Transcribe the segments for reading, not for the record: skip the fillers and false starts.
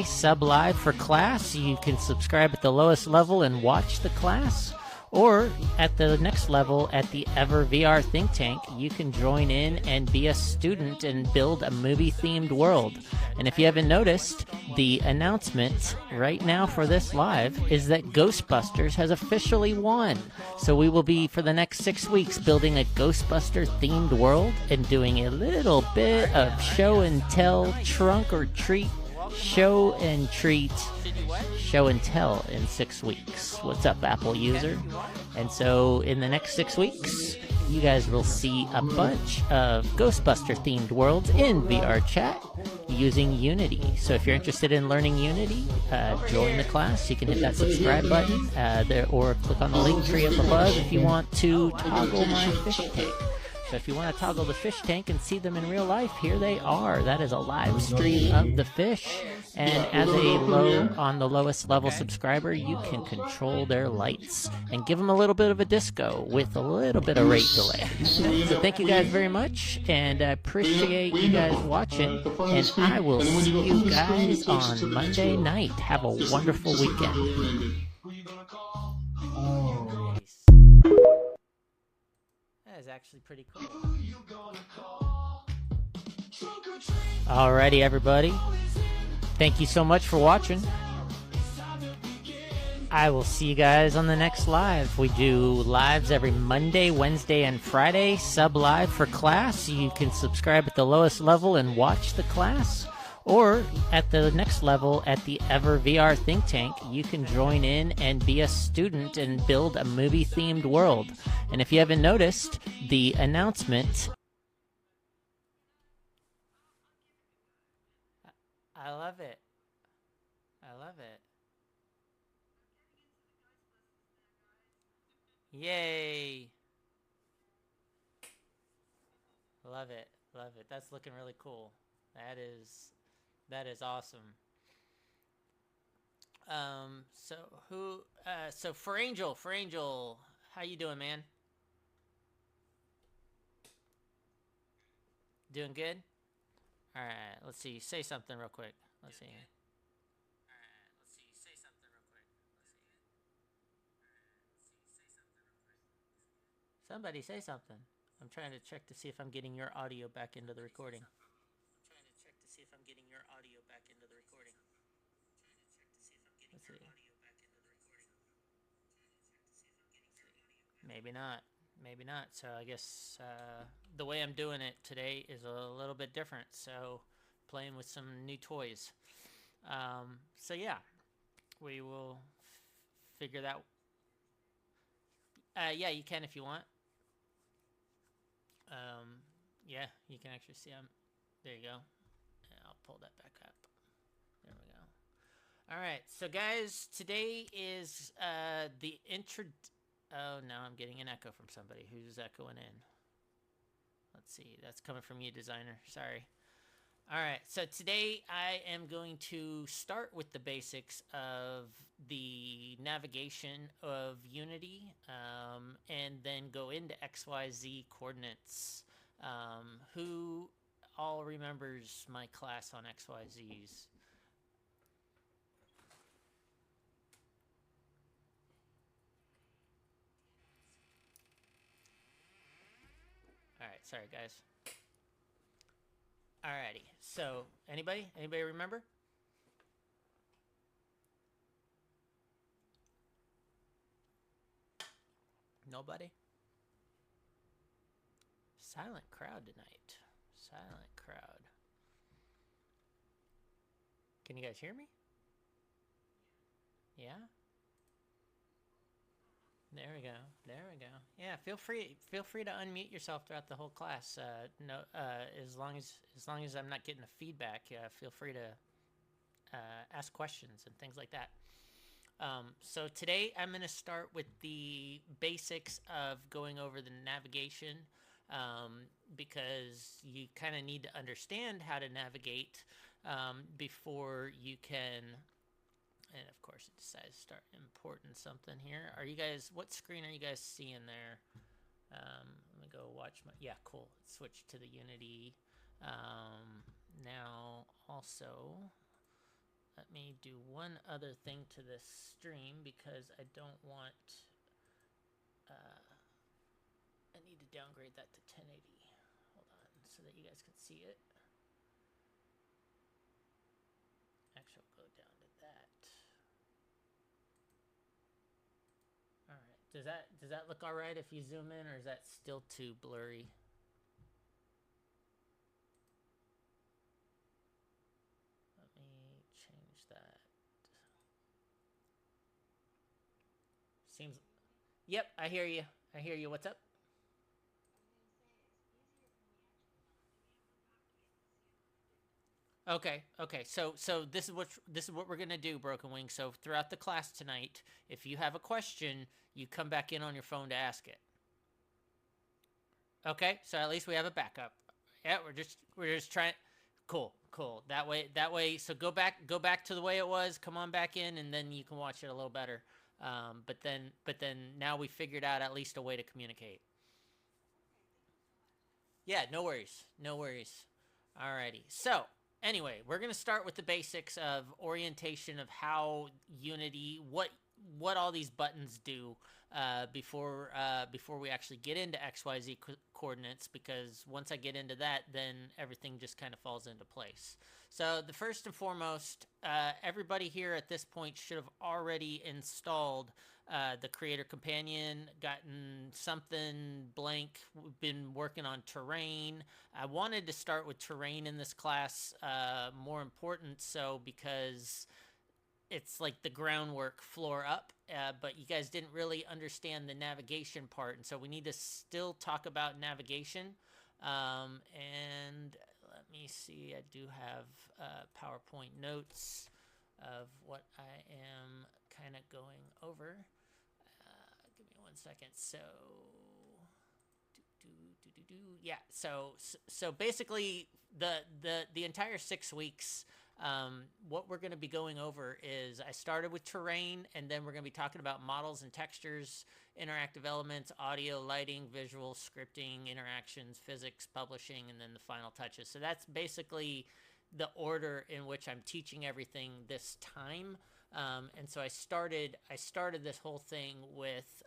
Sub live for class. You can subscribe at the lowest level and watch the class, or at the next level at the Ever VR Think Tank, you can join in and be a student and build a movie themed world. And if you haven't noticed, the announcement right now for this live is that Ghostbusters has officially won. So we will be, for the next 6 weeks, building a Ghostbuster themed world and doing a little bit of show and tell, trunk or treat, show and tell in 6 weeks. What's up, Apple user? And so in the next 6 weeks, you guys will see a bunch of Ghostbuster themed worlds in VR chat using Unity. So if you're interested in learning Unity, join the class. You can hit that subscribe button there, or click on the link tree up above if you want to toggle my fish tank. So if you want to toggle the fish tank and see them in real life, here they are. That is a live stream of the fish. And as on the lowest level subscriber, you can control their lights and give them a little bit of a disco with a little bit of rate delay. So thank you guys very much, and I appreciate you guys watching. And I will see you guys on Monday night. Have a wonderful weekend. That is actually pretty cool. Alrighty, everybody. Thank you so much for watching. I will see you guys on the next live. We do lives every Monday, Wednesday, and Friday. Sub live for class. You can subscribe at the lowest level and watch the class, or at the next level at the Ever VR Think Tank, you can join in and be a student and build a movie themed world. And if you haven't noticed, the announcement. I love it. I love it. Yay. Love it. Love it. That's looking really cool. That is awesome. So for Angel, how you doing, man? Doing good? All right, let's see. Say something real quick. Let's see. Somebody say something. I'm trying to check to see if I'm getting your audio back into the recording. Let's see. Maybe not. Maybe not. So I guess the way I'm doing it today is a little bit different. So playing with some new toys. So yeah, we will figure that. Yeah, you can if you want. Yeah, you can actually see them. There you go. And I'll pull that back up. There we go. All right, so guys, today is the intro. Oh, now I'm getting an echo from somebody. Who's echoing in? Let's see. That's coming from you, designer. Sorry. All right, so today I am going to start with the basics of the navigation of Unity, and then go into XYZ coordinates. Who all remembers my class on XYZs? All right, sorry guys. Alrighty, so anybody remember? Nobody? Silent crowd tonight. Silent crowd. Can you guys hear me? Yeah? There we go. There we go. Yeah, feel free to unmute yourself throughout the whole class. As long as I'm not getting a feedback, feel free to ask questions and things like that. So today I'm going to start with the basics of going over the navigation, because you kind of need to understand how to navigate before you can. And of course, it decides to start importing something here. Are you guys? What screen are you guys seeing there? Let me go watch my. Yeah, cool. Switch to the Unity. Now also. let me do one other thing to this stream because I don't want... I need to downgrade that to 1080. Hold on, so that you guys can see it. Actually, I'll go down to that. All right. Does that look all right if you zoom in, or is that still too blurry? Let me change that. Seems. Yep, I hear you. I hear you. What's up? Okay, okay. So this is what we're gonna do, Broken Wing. So throughout the class tonight, if you have a question, you come back in on your phone to ask it. Okay, so at least we have a backup. Yeah, we're just trying. Cool, cool. That way. So go back to the way it was. Come on back in, and then you can watch it a little better. But then now we figured out at least a way to communicate. Yeah, no worries, no worries. Alrighty. So anyway, we're gonna start with the basics of orientation of how Unity, what all these buttons do before we actually get into XYZ coordinates, because once I get into that, then everything just kind of falls into place. So the first and foremost, everybody here at this point should have already installed the Creator Companion, gotten something blank. We've been working on terrain. I wanted to start with terrain in this class, more important so because it's like the groundwork floor up, but you guys didn't really understand the navigation part, and so we need to still talk about navigation. And let me see, I do have PowerPoint notes of what I am kind of going over. Give me 1 second. So yeah, so basically the entire 6 weeks, what we're going to be going over is, I started with terrain, and then we're going to be talking about models and textures, interactive elements, audio, lighting, visual, scripting, interactions, physics, publishing, and then the final touches. So that's basically the order in which I'm teaching everything this time. And so I started this whole thing with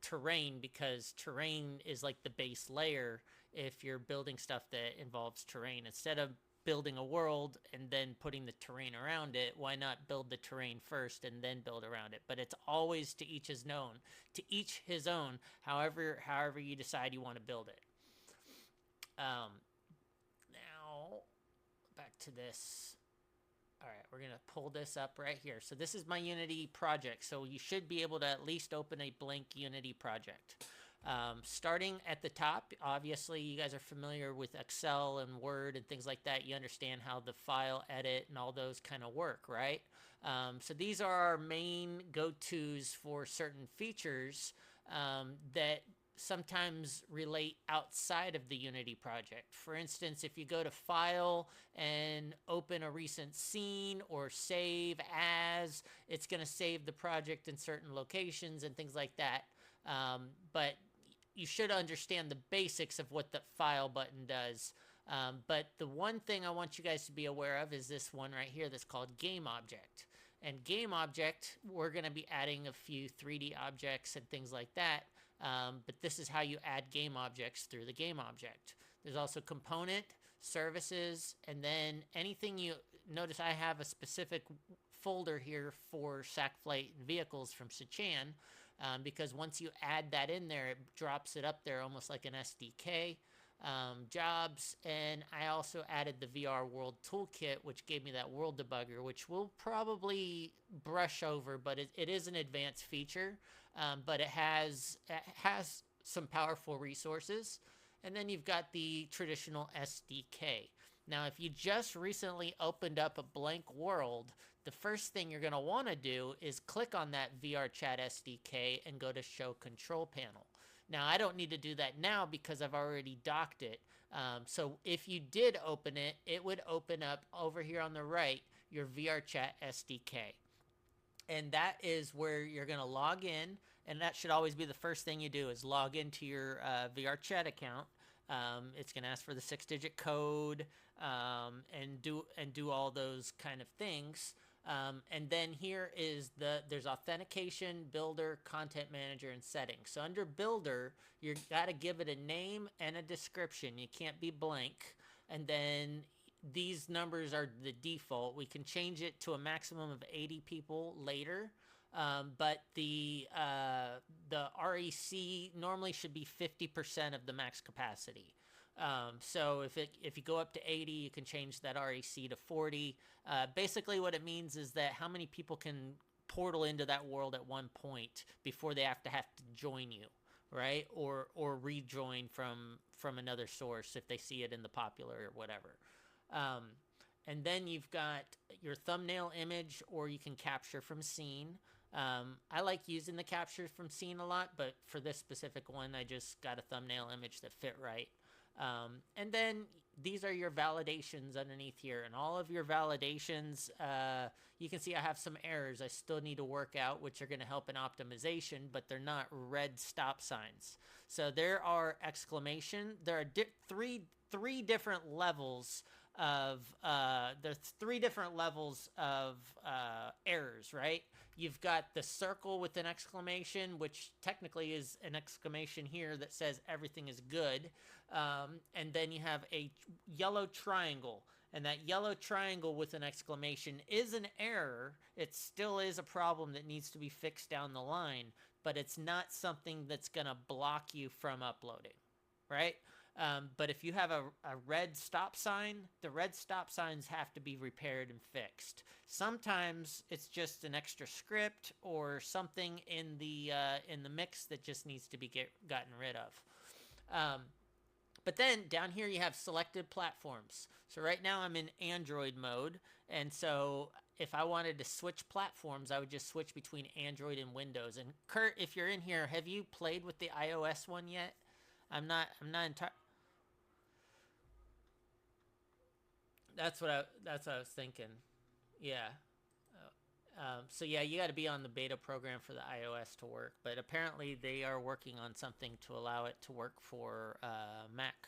terrain, because terrain is like the base layer if you're building stuff that involves terrain. Instead of building a world and then putting the terrain around it, why not build the terrain first and then build around it? But it's always to each his own, however you decide you want to build it. Now back to this. All right, we're gonna pull this up right here. So this is my Unity project. So you should be able to at least open a blank Unity project. Starting at the top, obviously you guys are familiar with Excel and Word and things like that. You understand how the file edit and all those kind of work, right? So these are our main go-tos for certain features that sometimes relate outside of the Unity project. For instance, if you go to File and open a recent scene or save as, it's going to save the project in certain locations and things like that. But you should understand the basics of what the File button does. But the one thing I want you guys to be aware of is this one right here that's called Game Object. And Game Object, we're going to be adding a few 3D objects and things like that. But this is how you add game objects through the Game Object. There's also Component, Services, and then anything you notice. I have a specific folder here for Sack Flight and Vehicles from Sichan, because once you add that in there, it drops it up there almost like an SDK. Jobs, and I also added the VR World Toolkit, which gave me that world debugger, which we'll probably brush over, but it is an advanced feature, but it has some powerful resources. And then you've got the traditional SDK. Now, if you just recently opened up a blank world, the first thing you're going to want to do is click on that VR Chat SDK and go to Show Control Panel. Now, I don't need to do that now because I've already docked it. So if you did open it, it would open up over here on the right, your VR Chat SDK. And that is where you're going to log in. And that should always be the first thing you do, is log into your VR Chat account. It's going to ask for the 6-digit code, and do all those kind of things. And then here is there's authentication, builder, content manager, and settings. So under builder, you got to give it a name and a description. You can't be blank. And then these numbers are the default. We can change it to a maximum of 80 people later. But the REC normally should be 50% of the max capacity. So if you go up to 80, you can change that REC to 40. Basically what it means is that how many people can portal into that world at one point before they have to join you, right? Or rejoin from another source if they see it in the popular or whatever. And then you've got your thumbnail image, or you can capture from scene. I like using the capture from scene a lot, but for this specific one, I just got a thumbnail image that fit right. And then these are your validations underneath here, and all of your validations, you can see I have some errors I still need to work out, which are going to help in optimization, but they're not red stop signs. So there are there are three different levels of there's 3 different levels of errors, right? You've got the circle with an exclamation, which technically is an exclamation here that says everything is good. And then you have a yellow triangle, and that yellow triangle with an exclamation is an error. It still is a problem that needs to be fixed down the line, but it's not something that's going to block you from uploading, right? But if you have a red stop sign, the red stop signs have to be repaired and fixed. Sometimes it's just an extra script or something in the mix that just needs to be gotten rid of. But then down here you have selected platforms. So right now I'm in Android mode, and so if I wanted to switch platforms, I would just switch between Android and Windows. And Kurt, if you're in here, have you played with the iOS one yet? I'm not entirely. That's what I was thinking. Yeah. So yeah, you got to be on the beta program for the iOS to work, but apparently they are working on something to allow it to work for Mac.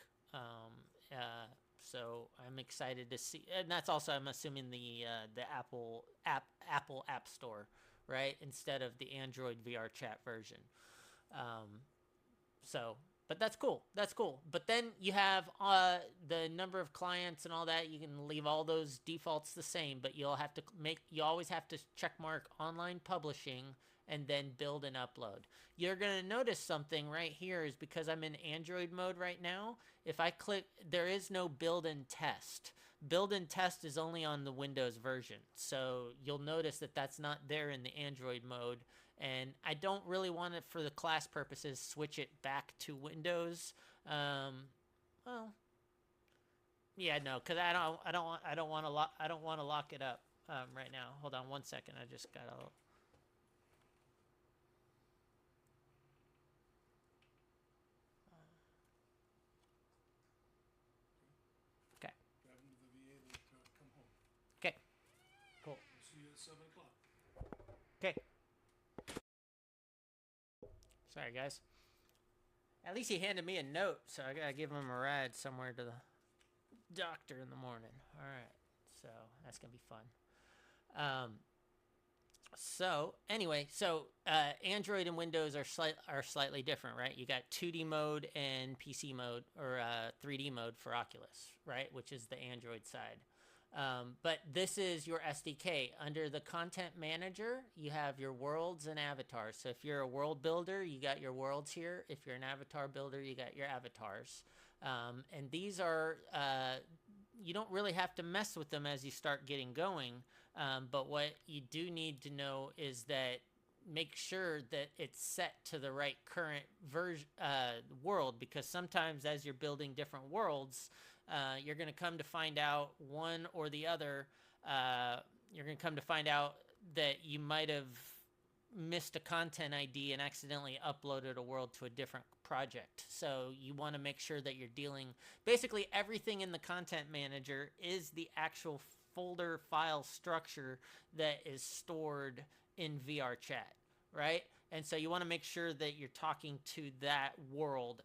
So I'm excited to see, and that's also, I'm assuming, the Apple App Store, right, instead of the Android VR chat version. But that's cool. That's cool. But then you have the number of clients and all that. You can leave all those defaults the same, but you always have to check mark online publishing and then build and upload. You're going to notice something right here is because I'm in Android mode right now. If I click, there is no build and test. Build and test is only on the Windows version. So you'll notice that that's not there in the Android mode. And I don't really want to, for the class purposes, switch it back to Windows. Well, yeah, no, because I don't want to lock it up right now. Hold on one second. I just gotta. Okay. Drive him to the VA to come home. Okay. Cool. We'll see you at 7 o'clock. Okay. Sorry, guys. At least he handed me a note, so I gotta give him a ride somewhere to the doctor in the morning. All right, so that's gonna be fun. So anyway, Android and Windows are slightly different, right? You got 2D mode and PC mode, or 3D mode for Oculus, right? Which is the Android side. But this is your SDK. Under the content manager, you have your worlds and avatars. So if you're a world builder, you got your worlds here. If you're an avatar builder, you got your avatars. And these are, you don't really have to mess with them as you start getting going. But what you do need to know is that make sure that it's set to the right current version world, because sometimes as you're building different worlds, you're going to come to find out one or the other. You're going to come to find out that you might have missed a content ID and accidentally uploaded a world to a different project. So you want to make sure that you're dealing, basically everything in the content manager is the actual folder file structure that is stored in VRChat, right? And so you want to make sure that you're talking to that world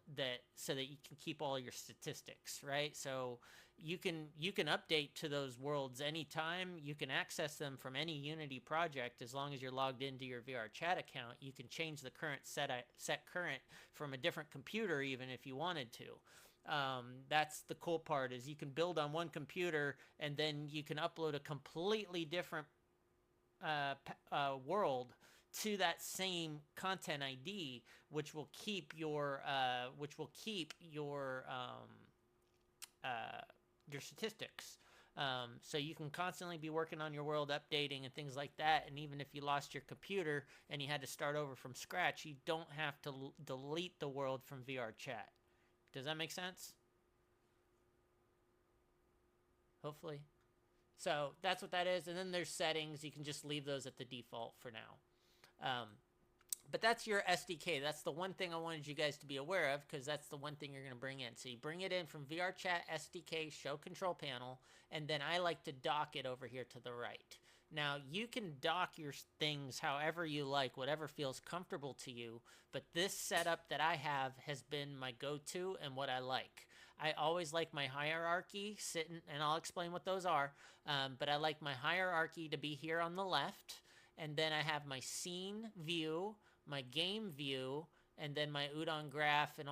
so that you can keep all your statistics, right? So you can update to those worlds anytime. You can access them from any Unity project as long as you're logged into your VR chat account. You can change the current set current from a different computer even if you wanted to. That's the cool part, is you can build on one computer and then you can upload a completely different world to that same content ID, which will keep your statistics. So you can constantly be working on your world, updating and things like that. And even if you lost your computer and you had to start over from scratch, you don't have to delete the world from VR chat. Does that make sense? Hopefully. So that's what that is. And then there's settings. You can just leave those at the default for now. But that's your SDK. That's the one thing I wanted you guys to be aware of, because that's the one thing you're going to bring in. So you bring it in from VRChat SDK, show control panel, and then I like to dock it over here to the right. Now, you can dock your things however you like, whatever feels comfortable to you, but this setup that I have has been my go-to and what I like. I always like my hierarchy sitting, and I'll explain what those are, but I like my hierarchy to be here on the left, and then I have my scene view, my game view, and then my Udon graph and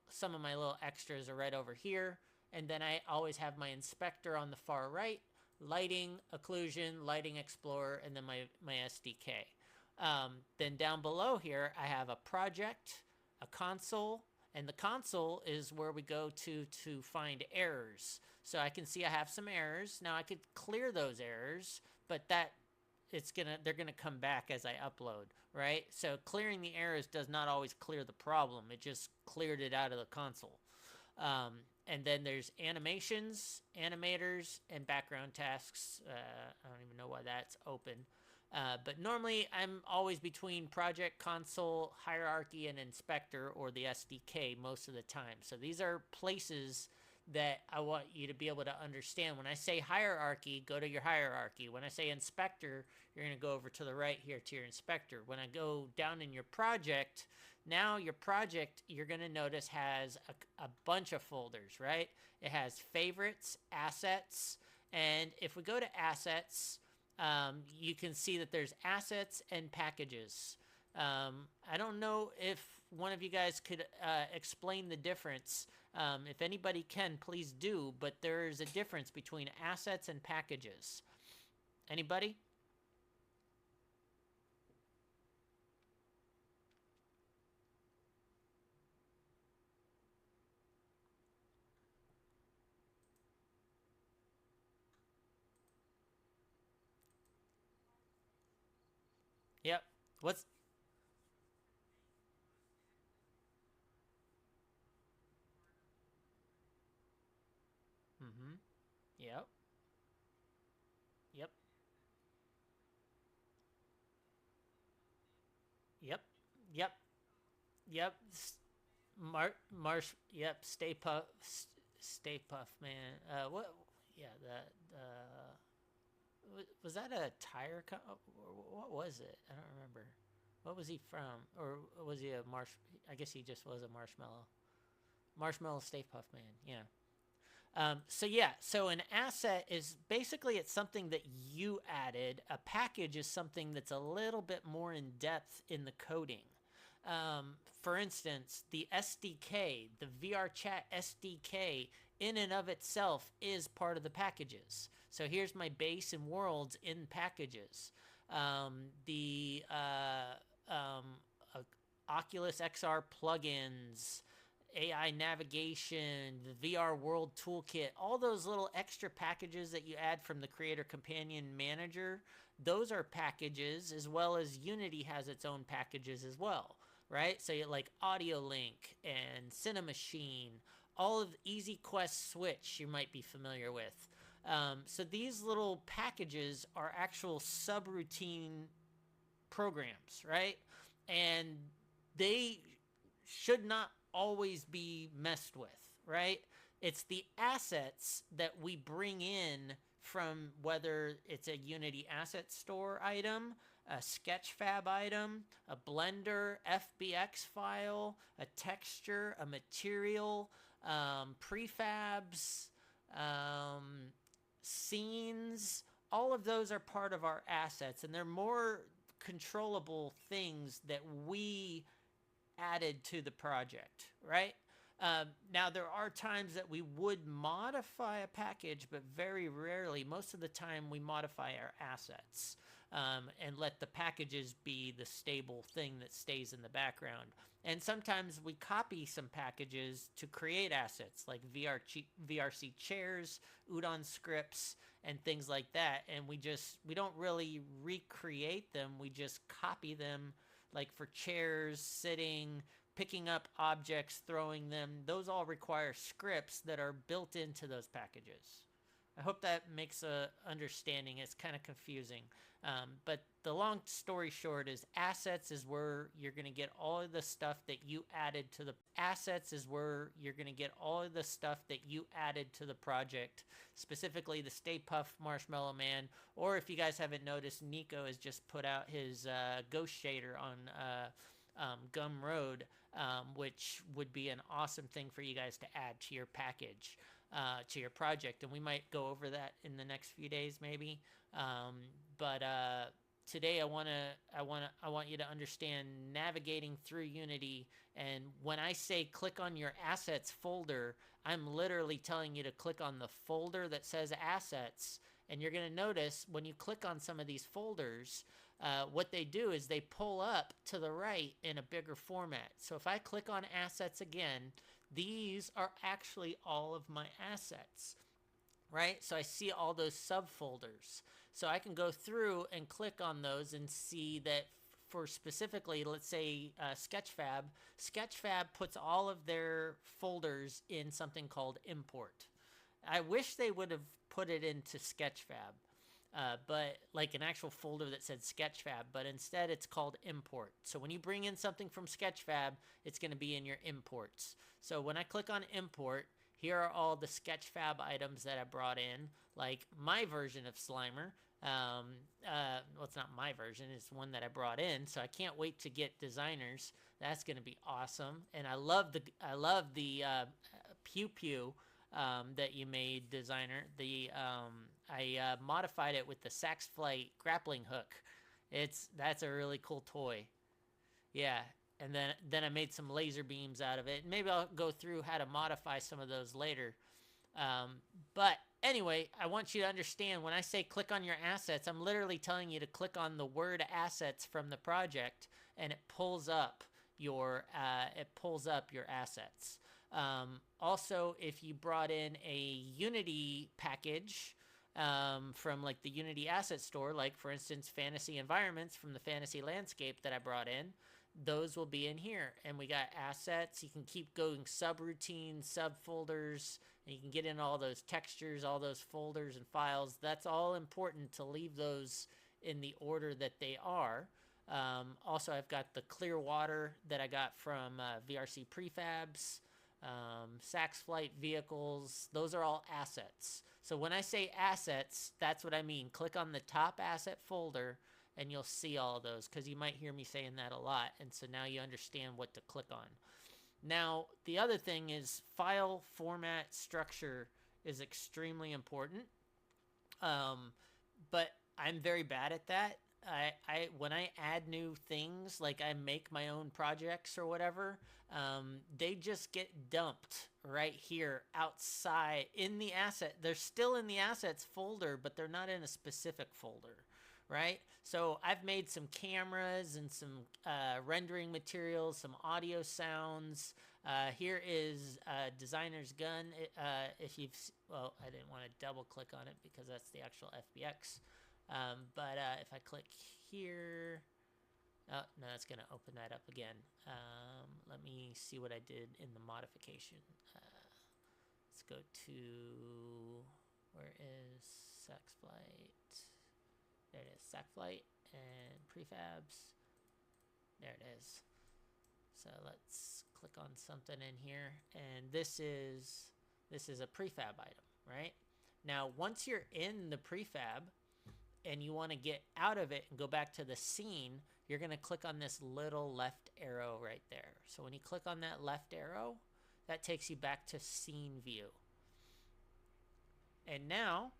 some of my little extras are right over here. And then I always have my inspector on the far right, lighting, occlusion, lighting explorer, and then my SDK. Then down below here, I have a project, a console, and the console is where we go to find errors. So I can see I have some errors. Now I could clear those errors, but they're gonna come back as I upload, right? So clearing the errors does not always clear the problem. It just cleared it out of the console. And then there's animations, animators, and background tasks. I don't even know why that's open. But normally I'm always between project, console, hierarchy, and inspector, or the SDK most of the time. So these are places that I want you to be able to understand. When I say hierarchy, go to your hierarchy. When I say inspector, you're going to go over to the right here to your inspector. When I go down in your project, now your project, you're going to notice has a bunch of folders, right? It has favorites, assets, and if we go to assets, you can see that there's assets and packages. I don't know if one of you guys could explain the difference. If anybody can, please do, but there's a difference between assets and packages. Anybody? Yep. What's... Mm-hmm. Yep. Yep. Yep. Yep. Yep. Yep. Stay Puff, man. What? Yeah, that. Was that a tire? What was it? I don't remember. What was he from? Or was he a I guess he just was a Marshmallow. Marshmallow Stay Puff Man. Yeah. So an asset is basically, it's something that you added. A package is something that's a little bit more in depth in the coding. For instance, the SDK, the VRChat SDK, in and of itself is part of the packages. So here's my base and worlds in packages. The Oculus XR plugins, AI navigation, the VR World Toolkit, all those little extra packages that you add from the Creator Companion Manager, those are packages, as well as Unity has its own packages as well, right? So you like Audio Link and Cinemachine, all of EasyQuest Switch you might be familiar with. So these little packages are actual subroutine programs, right? And they should not always be messed with, right? It's the assets that we bring in from whether it's a Unity Asset Store item, a Sketchfab item, a Blender FBX file, a texture, a material, prefabs, scenes. All of those are part of our assets, and they're more controllable things that we added to the project, right? Now, there are times that we would modify a package, but very rarely. Most of the time, we modify our assets and let the packages be the stable thing that stays in the background. And sometimes we copy some packages to create assets like VRC chairs, Udon scripts, and things like that. And we don't really recreate them. We just copy them, like for chairs, sitting, picking up objects, throwing them. Those all require scripts that are built into those packages. I hope that makes a understanding. It's kind of confusing. But the long story short is assets is where you're going to get all of the stuff that you added to the project, specifically the Stay Puft Marshmallow Man. Or if you guys haven't noticed, Nico has just put out his Ghost Shader on Gumroad, which would be an awesome thing for you guys to add to your package, to your project, and we might go over that in the next few days, maybe. But today, I want you to understand navigating through Unity. And when I say click on your assets folder, I'm literally telling you to click on the folder that says assets. And you're going to notice when you click on some of these folders, what they do is they pull up to the right in a bigger format. So if I click on assets again, these are actually all of my assets, right? So I see all those subfolders. So I can go through and click on those and see that for specifically, let's say Sketchfab puts all of their folders in something called import. I wish they would have put it into Sketchfab, but like an actual folder that said Sketchfab, but instead it's called import. So when you bring in something from Sketchfab, it's going to be in your imports. So when I click on import, here are all the Sketchfab items that I brought in, like my version of Slimer. Well, it's not my version, it's one that I brought in, so I can't wait to get designers. That's going to be awesome. And I love the Pew Pew that you made, designer. I modified it with the Sax Flight grappling hook. That's a really cool toy. Yeah, and then I made some laser beams out of it. Maybe I'll go through how to modify some of those later. But anyway, I want you to understand when I say click on your assets, I'm literally telling you to click on the word assets from the project, and it pulls up your assets. Also, if you brought in a Unity package from like the Unity Asset Store, like for instance Fantasy Environments from the Fantasy Landscape that I brought in, those will be in here. And we got assets. You can keep going subroutines, subfolders, and you can get in all those textures, all those folders and files. That's all important to leave those in the order that they are. Also, I've got the clear water that I got from VRC Prefabs, Sax Flight vehicles. Those are all assets. So when I say assets, that's what I mean. Click on the top asset folder and you'll see all of those, because you might hear me saying that a lot. And so now you understand what to click on. Now, the other thing is file format structure is extremely important. But I'm very bad at that. When I add new things, like I make my own projects or whatever, they just get dumped right here outside in the asset. They're still in the assets folder, but they're not in a specific folder, right? So I've made some cameras and some rendering materials, some audio sounds. Here is Designer's Gun. If you've, well, I didn't want to double click on it because that's the actual FBX. But if I click here, oh, no, it's going to open that up again. Let me see what I did in the modification. Let's go to, where is Sax Flight? There it is, Sax Flight and prefabs. There it is. So let's click on something in here, and this is a prefab item, right? Now, once you're in the prefab and you want to get out of it and go back to the scene, you're going to click on this little left arrow right there. So when you click on that left arrow, that takes you back to scene view. And now,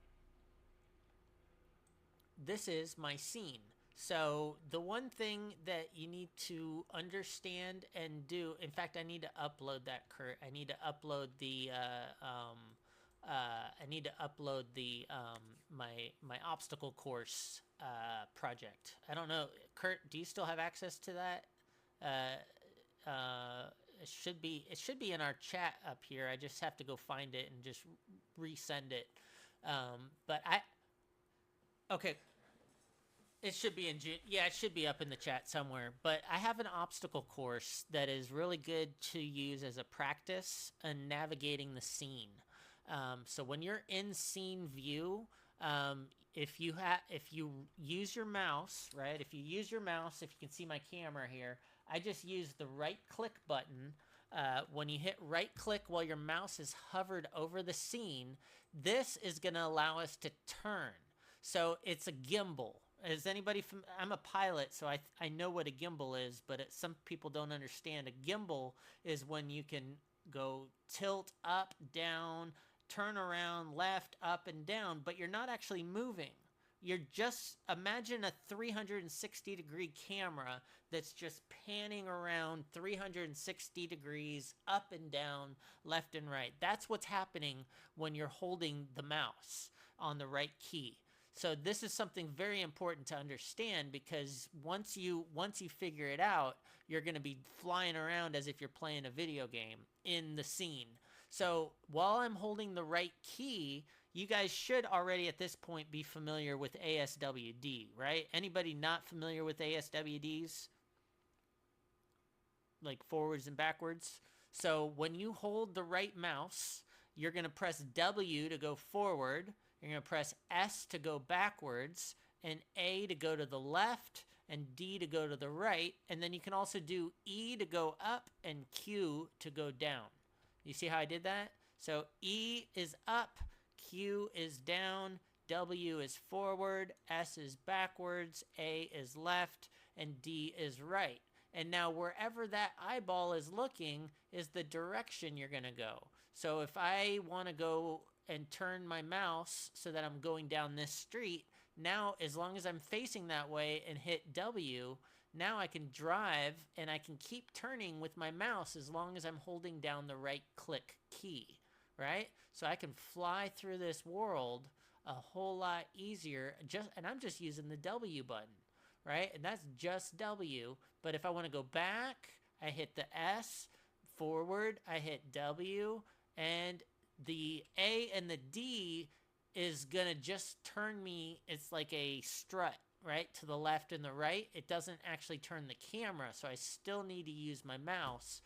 this is my scene. So the one thing that you need to understand and do, in fact, I need to upload that, Kurt. I need to upload the my obstacle course project. I don't know, Kurt, do you still have access to that? It should be in our chat up here. I just have to go find it and just resend it. Okay. It should be in June. Yeah, it should be up in the chat somewhere. But I have an obstacle course that is really good to use as a practice in navigating the scene. So when you're in scene view, if you use your mouse, right? If you can see my camera here, I just use the right click button. When you hit right click while your mouse is hovered over the scene, this is going to allow us to turn. So it's a gimbal. Is anybody from? I'm a pilot, so I know what a gimbal is, but some people don't understand. A gimbal is when you can go tilt up, down, turn around, left, up, and down, but you're not actually moving. You're just, imagine a 360-degree camera that's just panning around 360 degrees up and down, left and right. That's what's happening when you're holding the mouse on the right key. So this is something very important to understand, because once you figure it out, you're going to be flying around as if you're playing a video game in the scene. So while I'm holding the right key, you guys should already at this point be familiar with ASWD, right? Anybody not familiar with ASWDs? Like forwards and backwards? So when you hold the right mouse, you're going to press W to go forward. You're going to press S to go backwards, and A to go to the left, and D to go to the right. And then you can also do E to go up and Q to go down. You see how I did that? So E is up, Q is down, W is forward, S is backwards, A is left, and D is right. And now wherever that eyeball is looking is the direction you're going to go. So if I want to go and turn my mouse so that I'm going down this street, now as long as I'm facing that way and hit W, now I can drive and I can keep turning with my mouse as long as I'm holding down the right click key, right? So I can fly through this world a whole lot easier, and I'm just using the W button, right? And that's just W. But if I want to go back, I hit the S, forward, I hit W, and the A and the D is going to just turn me, it's like a strut, right, to the left and the right. It doesn't actually turn the camera, so I still need to use my mouse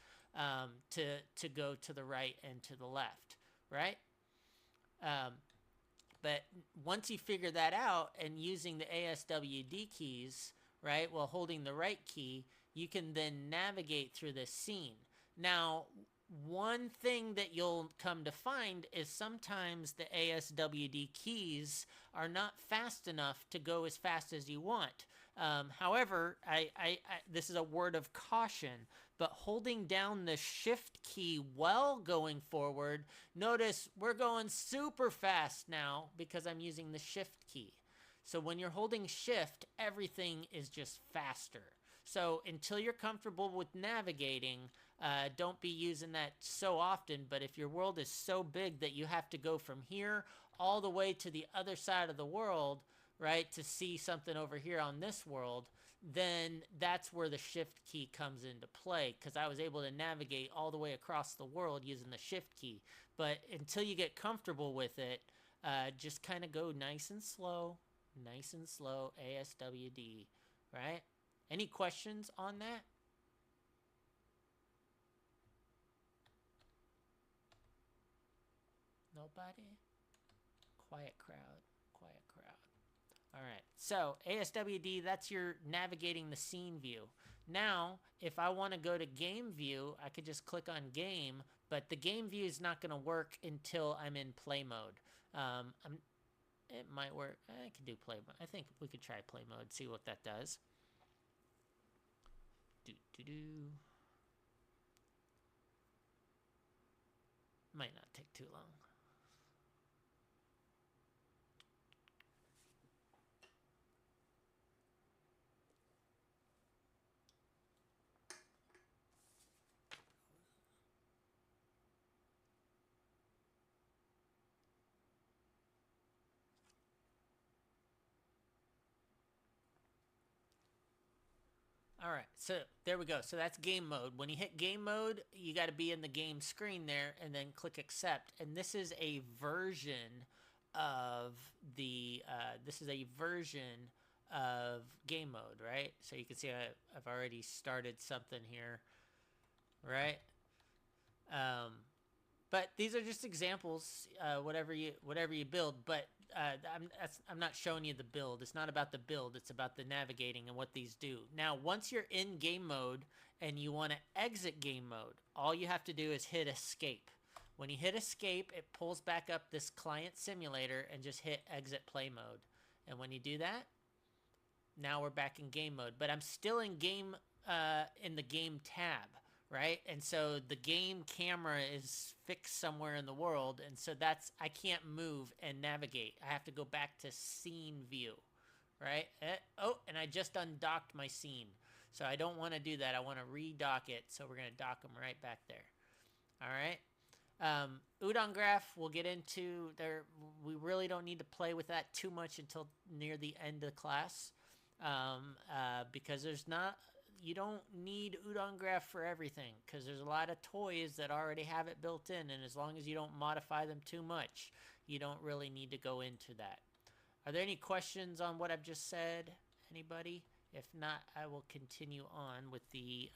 to go to the right and to the left, right? But once you figure that out and using the ASWD keys, right, while holding the right key, you can then navigate through this scene. Now, one thing that you'll come to find is sometimes the ASWD keys are not fast enough to go as fast as you want. However, this is a word of caution, but holding down the shift key while going forward, notice we're going super fast now because I'm using the shift key. So when you're holding shift, everything is just faster. So until you're comfortable with navigating, don't be using that so often. But if your world is so big that you have to go from here all the way to the other side of the world, right, to see something over here on this world, then that's where the shift key comes into play, because I was able to navigate all the way across the world using the shift key. But until you get comfortable with it, just kind of go nice and slow, ASWD, right? Any questions on that? Nobody? Quiet crowd. All right, so ASWD, that's your navigating the scene view. Now, if I want to go to game view, I could just click on game, but the game view is not going to work until I'm in play mode. It might work. I could do play mode. I think we could try play mode, see what that does. Might not take too long. All right, so there we go. So that's game mode. When you hit game mode, you got to be in the game screen there and then click accept. And this is a version of the game mode, right? So you can see I've already started something here, right? But these are just examples, whatever you build. But I'm not showing you the build. It's not about the build. It's about the navigating and what these do. Now, once you're in game mode and you want to exit game mode, all you have to do is hit escape. When you hit escape, it pulls back up this client simulator and just hit exit play mode. And when you do that, now we're back in game mode. But I'm still in game in the game tab. Right? And so the game camera is fixed somewhere in the world. And so I can't move and navigate. I have to go back to scene view, right? And I just undocked my scene. So I don't want to do that. I want to redock it. So we're going to dock them right back there. All right. Udon graph we'll get into there. We really don't need to play with that too much until near the end of the class. Because you don't need Udon graph for everything, because there's a lot of toys that already have it built in, and as long as you don't modify them too much, you don't really need to go into that. Are there any questions on what I've just said? Anybody? If not, I will continue on with the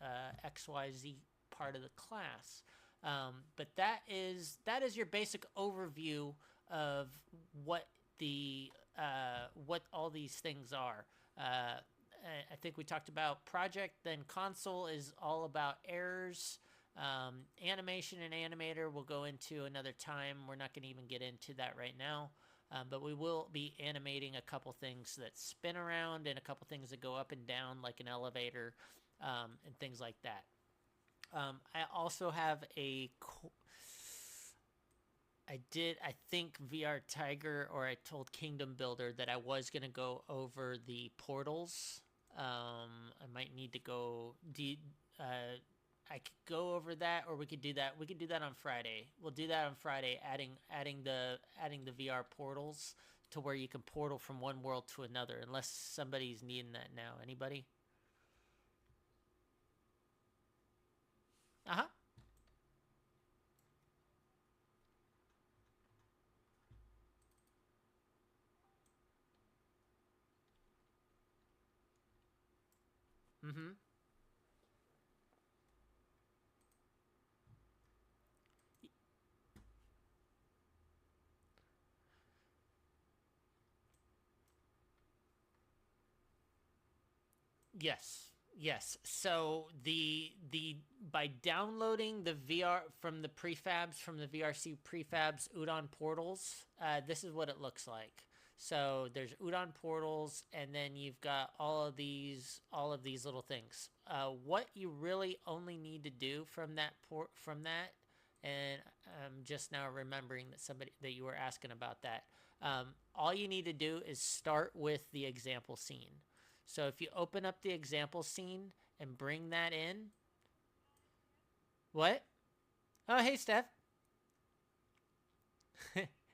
XYZ part of the class. But that is your basic overview of what all these things are. I think we talked about project, then console is all about errors. Animation and animator we'll go into another time. We're not going to even get into that right now. But we will be animating a couple things that spin around and a couple things that go up and down like an elevator and things like that. I also have I think VR Tiger, or I told Kingdom Builder that I was going to go over the portals. I might need to go, I could go over that, or we could do that. We could do that on Friday. We'll do that on Friday, adding the VR portals to where you can portal from one world to another, unless somebody's needing that now. Anybody? Uh-huh. Mm-hmm. Yes. So by downloading the VR from the prefabs, from the VRC prefabs Udon portals, this is what it looks like. So there's Udon portals, and then you've got all of these little things. What you really only need to do from that and I'm just now remembering that you were asking about that. All you need to do is start with the example scene. So if you open up the example scene and bring that in. What? Oh, hey, Steph.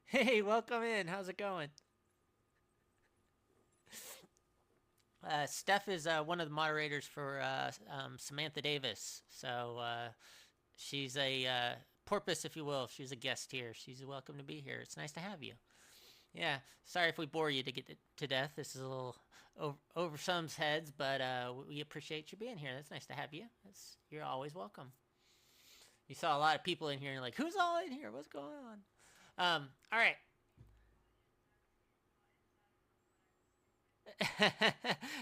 Hey, welcome in. How's it going? Steph is one of the moderators for Samantha Davis. So she's a porpoise, if you will. She's a guest here. She's welcome to be here. It's nice to have you. Yeah, sorry if we bore you to death. This is a little over some's heads, but we appreciate you being here. That's nice to have you. You're always welcome. You saw a lot of people in here, and you're like, who's all in here? What's going on? All right.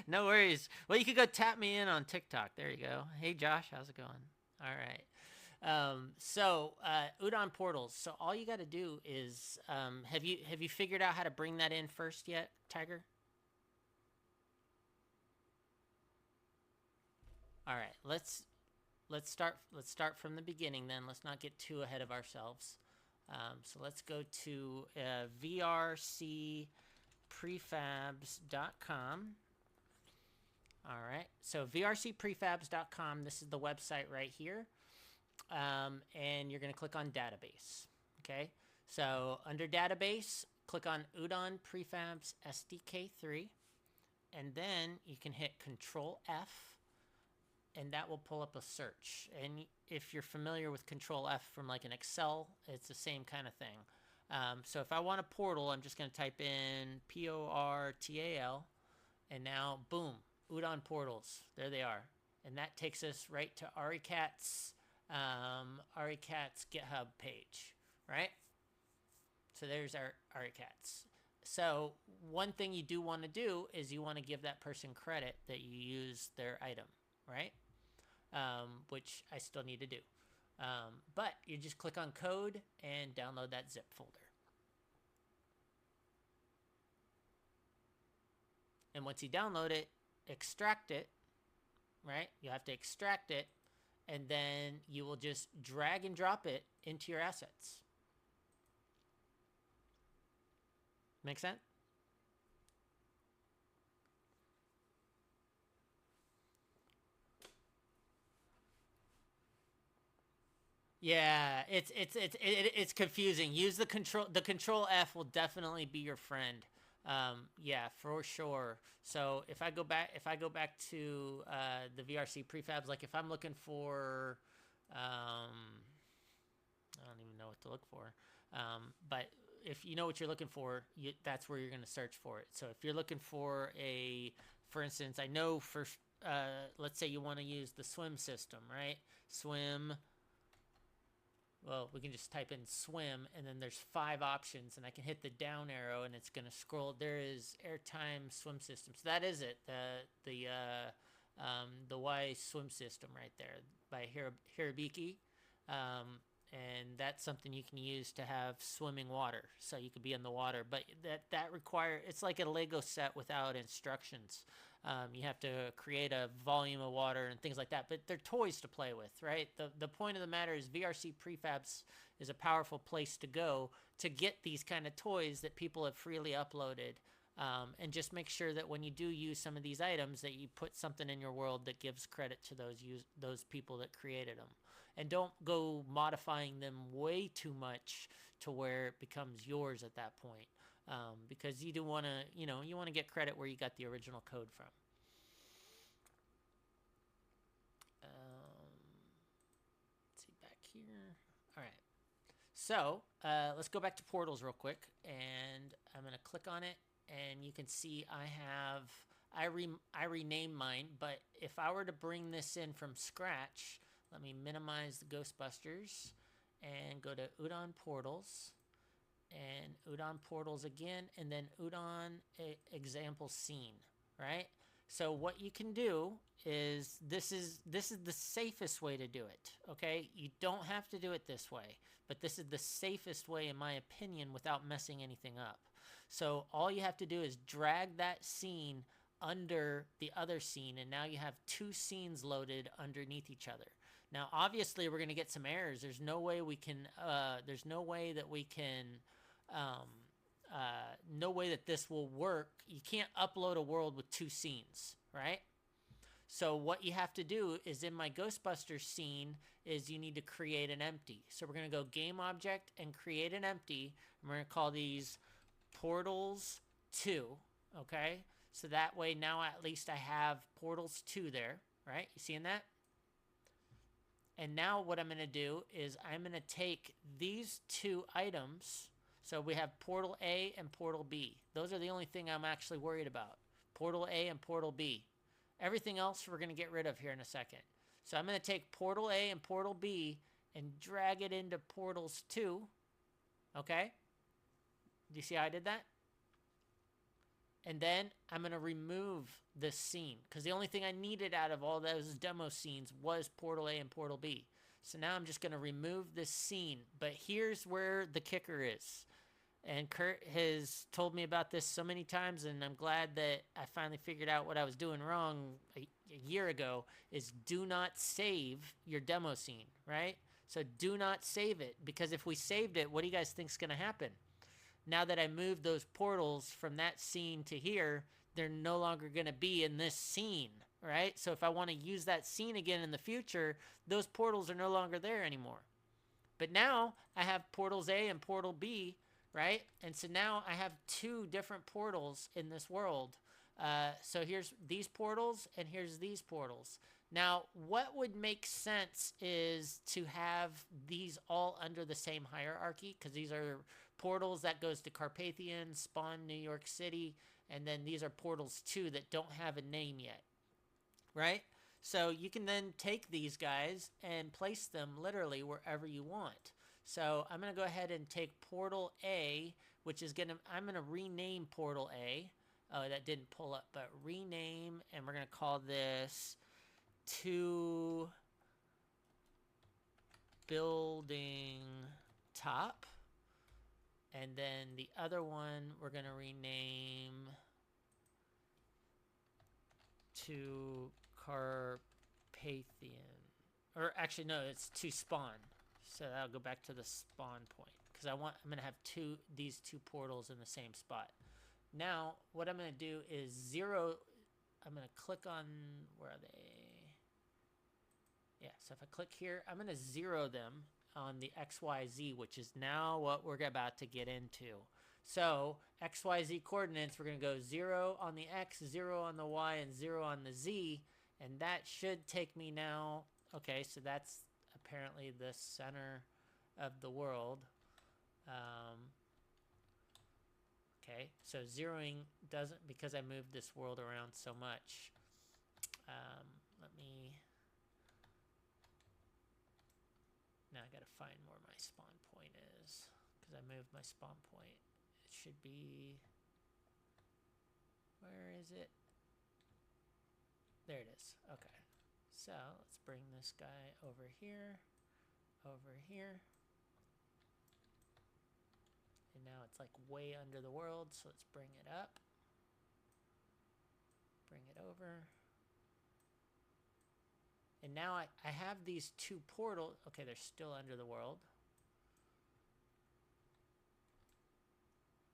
No worries. Well, you could go tap me in on TikTok. There you go. Hey, Josh, how's it going? All right. Udon portals. So all you got to do is, have you figured out how to bring that in first yet, Tiger? All right, let's start from the beginning then. Let's not get too ahead of ourselves. So let's go to vrcprefabs.com. All right, so vrcprefabs.com. This is the website right here, and you're going to click on database. Okay, so under database, click on Udon Prefabs SDK3, and then you can hit Control F, and that will pull up a search. And if you're familiar with Control F from like an Excel, it's the same kind of thing. So if I want a portal, I'm just going to type in PORTAL, and now boom, Udon portals. There they are, and that takes us right to AriCat's GitHub page, right? So there's our AriCats. So one thing you do want to do is you want to give that person credit that you use their item, right? Which I still need to do. But you just click on code and download that zip folder. And once you download it, extract it, right? You have to extract it, and then you will just drag and drop it into your assets. Make sense? Yeah, it's confusing. Use the control F will definitely be your friend. Yeah, for sure. So if I go back to the VRC prefabs, like if I'm looking for, I don't even know what to look for. But if you know what you're looking for, that's where you're going to search for it. So if you're looking for for instance, I know for, let's say you want to use the swim system, right? Swim. Well, we can just type in swim, and then there's 5 options, and I can hit the down arrow, and it's going to scroll. There is airtime swim system. So that is it, the Y swim system right there by Hirabiki. And that's something you can use to have swimming water, so you could be in the water. But that it's like a Lego set without instructions. You have to create a volume of water and things like that. But they're toys to play with, right? The point of the matter is VRC Prefabs is a powerful place to go to get these kind of toys that people have freely uploaded. And just make sure that when you do use some of these items, that you put something in your world that gives credit to those people that created them, and don't go modifying them way too much to where it becomes yours at that point, because you do want to, you want to get credit where you got the original code from. Let's see back here. All right. So let's go back to portals real quick, and I'm going to click on it. And you can see I renamed mine, but if I were to bring this in from scratch, let me minimize the Ghostbusters and go to Udon Portals, and Udon Portals again, and then Udon Example Scene, right? So what you can do is this is the safest way to do it, okay? You don't have to do it this way, but this is the safest way, in my opinion, without messing anything up. So all you have to do is drag that scene under the other scene, and now you have 2 scenes loaded underneath each other. Now, obviously, we're going to get some errors. There's no way we can. No way that this will work. You can't upload a world with 2 scenes, right? So what you have to do is, in my Ghostbusters scene, is you need to create an empty. So we're going to go game object and create an empty. And we're going to call these portals 2, okay? So that way now at least I have portals 2 there, right? You seeing that? And now what I'm going to do is I'm going to take these 2 items. So we have portal A and portal B. Those are the only thing I'm actually worried about. Portal A and portal B. Everything else we're going to get rid of here in a second. So I'm going to take portal A and portal B and drag it into portals 2. Okay? Do you see how I did that? And then I'm going to remove this scene, because the only thing I needed out of all those demo scenes was portal A and portal B. So now I'm just going to remove this scene. But here's where the kicker is. And Kurt has told me about this so many times, and I'm glad that I finally figured out what I was doing wrong a year ago, is do not save your demo scene, right? So do not save it, because if we saved it, what do you guys think is going to happen? Now that I moved those portals from that scene to here, they're no longer going to be in this scene, right? So if I want to use that scene again in the future, those portals are no longer there anymore. But now I have portals A and portal B, right? And so now I have two different portals in this world. So here's these portals and here's these portals. Now, what would make sense is to have these all under the same hierarchy, because these are portals that goes to Carpathian, Spawn, New York City, and then these are portals too that don't have a name yet, right? So you can then take these guys and place them literally wherever you want. So I'm going to go ahead and take Portal A, which is I'm going to rename Portal A. Oh, that didn't pull up, but rename, and we're going to call this to building top. And then the other one we're going to rename to Carpathian. Or actually, no, it's to spawn. So that'll go back to the spawn point, because I'm going to have these two portals in the same spot. Now, what I'm going to do is zero. I'm going to click on, where are they? Yeah, so if I click here, I'm going to zero them on the XYZ, which is now what we're about to get into. So XYZ coordinates, we're going to go 0 on the X, 0 on the Y, and 0 on the Z. And that should take me now. Okay, so that's apparently the center of the world. Okay, so zeroing doesn't, because I moved this world around so much. Let me... Now I gotta find where my spawn point is, because I moved my spawn point. It should be... Where is it? There it is. Okay. So let's bring this guy over here. Over here. And now it's like way under the world, so let's bring it up. Bring it over. And now I have these two portals. Okay, they're still under the world.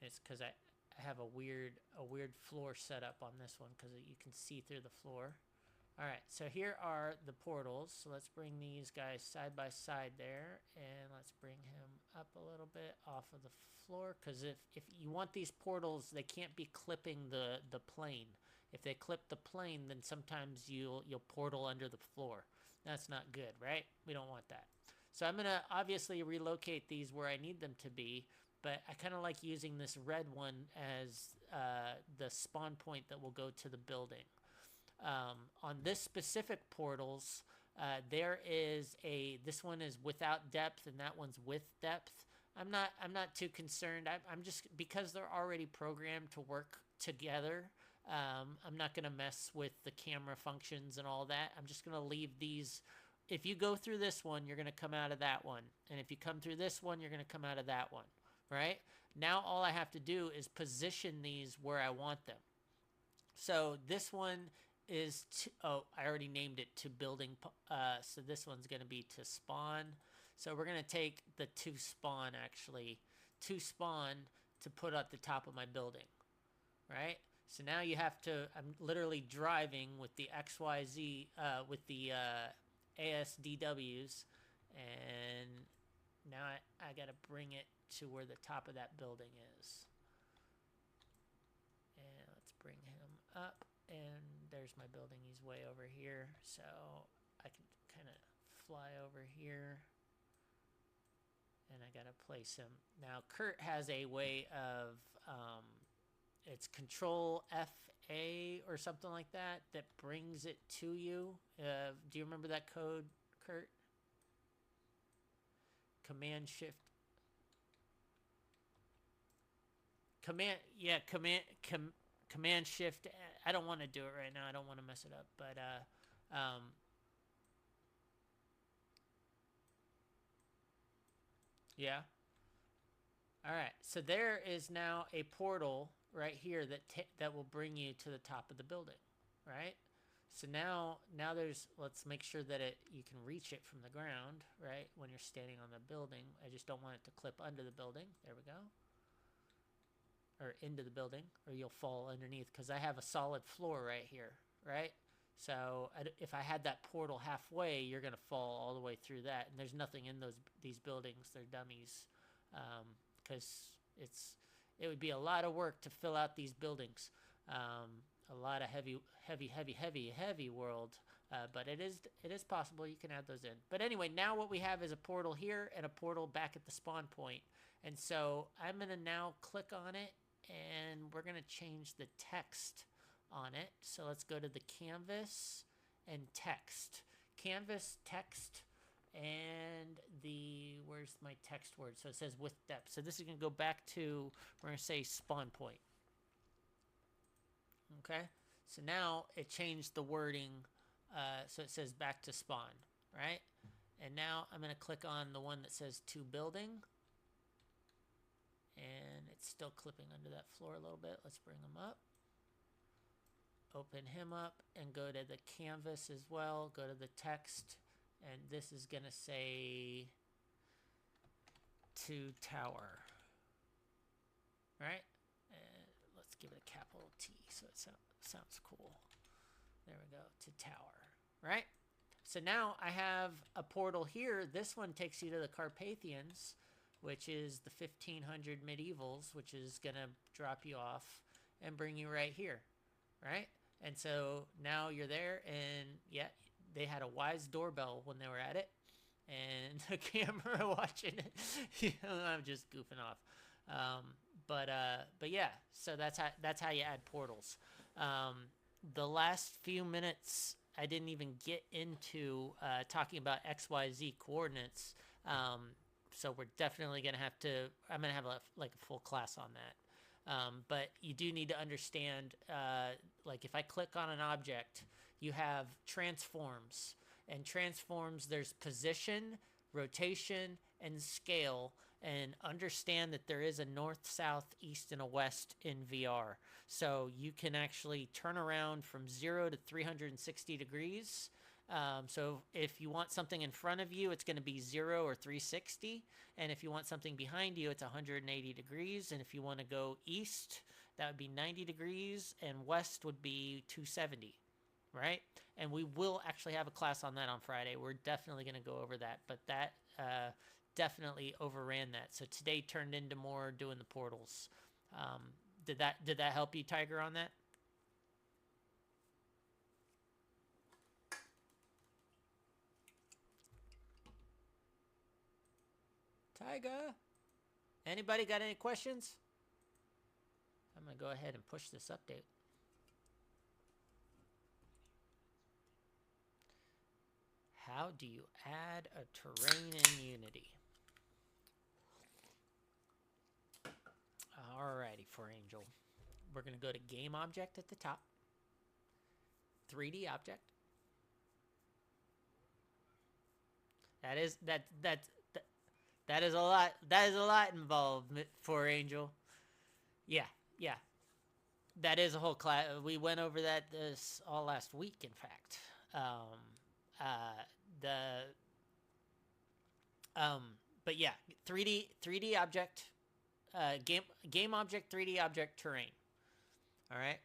It's because I have a weird floor set up on this one, because you can see through the floor. All right, so here are the portals. So let's bring these guys side by side there, and let's bring him up a little bit off of the floor, because if you want these portals, they can't be clipping the plane. If they clip the plane, then sometimes you'll portal under the floor. That's not good, right? We don't want that. So I'm gonna obviously relocate these where I need them to be, but I kind of like using this red one as the spawn point that will go to the building. On this specific portals, there is this one is without depth and that one's with depth. I'm not too concerned. I'm just, because they're already programmed to work together, I'm not going to mess with the camera functions and all that. I'm just going to leave these. If you go through this one, you're going to come out of that one. And if you come through this one, you're going to come out of that one, right? Now all I have to do is position these where I want them. So this one is I already named it to building. So this one's going to be to spawn. So we're going to take the to spawn, actually, to spawn to put at the top of my building, right? So now you have to, I'm literally driving with the XYZ, with the ASDWs, and now I got to bring it to where the top of that building is. And let's bring him up, and there's my building. He's way over here, so I can kind of fly over here, and I got to place him. Now, Kurt has a way of, it's Control FA or something like that brings it to you. Do you remember that code, Kurt? Command Shift. Command Shift. I don't want to do it right now. I don't want to mess it up, but Yeah. All right. So there is now a portal right here that will bring you to the top of the building, right? So now there's, let's make sure that you can reach it from the ground, right? When you're standing on the building. I just don't want it to clip under the building. There we go. Or into the building, or you'll fall underneath, because I have a solid floor right here, right? So if I had that portal halfway, you're going to fall all the way through that. And there's nothing in these buildings. They're dummies, because it would be a lot of work to fill out these buildings. A lot of heavy world, but it is possible. You can add those in. But anyway, now what we have is a portal here and a portal back at the spawn point. And so I'm going to now click on it, and we're going to change the text on it. So let's go to the canvas and text. Canvas, text, and where's my text word? So it says with depth. So this is going to go back to, we're going to say spawn point. Okay, so now it changed the wording, so it says back to spawn, right? And now I'm going to click on the one that says to building, and it's still clipping under that floor a little bit. Let's bring him up, open him up, and go to the canvas as well. Go to the text, and this is going to say to tower, right? Let's give it a capital T so it sounds cool. There we go, to tower, right? So now I have a portal here. This one takes you to the Carpathians, which is the 1500 medievals, which is going to drop you off and bring you right here, right? And so now you're there, and yeah, they had a Wise doorbell when they were at it, and the camera watching it. I'm just goofing off. But yeah, so that's how you add portals. The last few minutes, I didn't even get into talking about XYZ coordinates. So we're definitely gonna have to. I'm gonna have a full class on that. But you do need to understand, like if I click on an object, you have transforms, and transforms, there's position, rotation, and scale. And understand that there is a north, south, east, and a west in VR. So you can actually turn around from 0 to 360 degrees. So if you want something in front of you, it's going to be 0 or 360. And if you want something behind you, it's 180 degrees. And if you want to go east, that would be 90 degrees. And west would be 270, right? And we will actually have a class on that on Friday. We're definitely going to go over that. But that definitely overran that. So today turned into more doing the portals. Did that help you, Tiger, on that? Tiger, anybody got any questions? I'm gonna go ahead and push this update. How do you add a terrain in Unity? Alrighty, for Angel. We're going to go to Game Object at the top. 3D Object. That is a lot. That is a lot involved for Angel. Yeah. That is a whole class. We went over that this all last week, in fact. But yeah, 3D object, game object, 3D object, terrain. All right.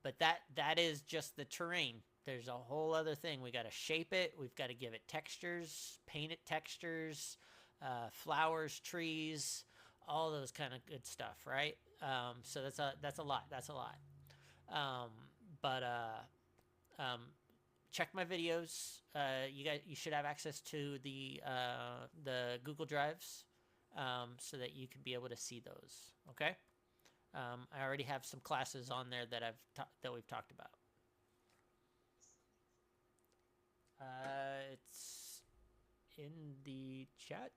But that is just the terrain. There's a whole other thing. We got to shape it. We've got to give it textures, paint it textures, flowers, trees, all those kind of good stuff, right? So that's a lot. That's a lot. Check my videos. You should have access to the Google Drives, so that you can be able to see those. Okay. I already have some classes on there that we've talked about. It's in the chat.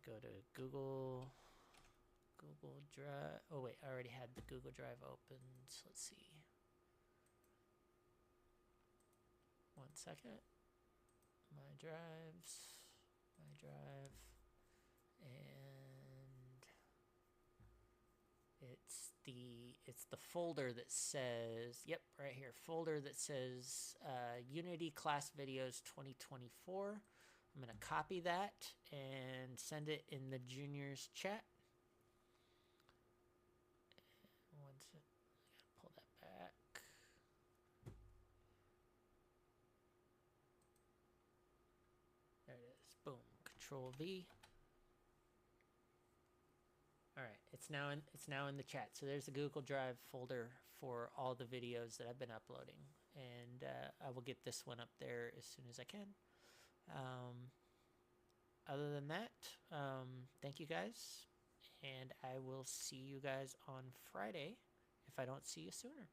Go to Google Drive. Oh wait, I already had the Google Drive opened. Let's see. 1 second. my drives, my drive, and it's the folder that says, yep, right here, folder that says Unity Class Videos 2024. I'm gonna copy that and send it in the juniors chat. Once it, I gotta pull that back. There it is. Boom. Control V. All right, it's now in the chat. So there's the Google Drive folder for all the videos that I've been uploading, and I will get this one up there as soon as I can. Other than that, thank you guys, and I will see you guys on Friday if I don't see you sooner.